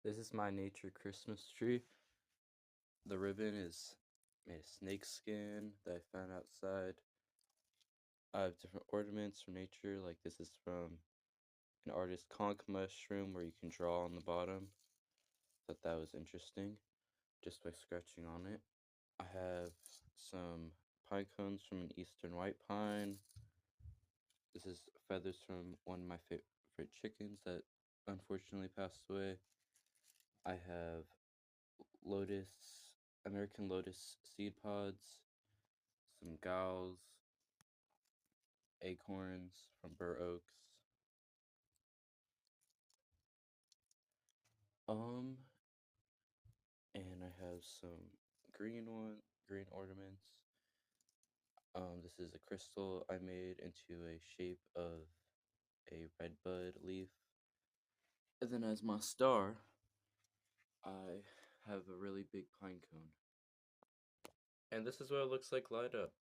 This is my nature Christmas tree. The ribbon is made of snake skin that I found outside. I have different ornaments from nature, like this is from an artist conch mushroom where you can draw on the bottom. Thought that was interesting, just by scratching on it. I have some pine cones from an eastern white pine. This is feathers from one of my favorite chickens that unfortunately passed away. I have lotus, American lotus seed pods, some gals, acorns from bur oaks. Um, and I have some green ornaments. This is a crystal I made into a shape of a redbud leaf. And then as my star, I have a really big pine cone. And this is what it looks like light up.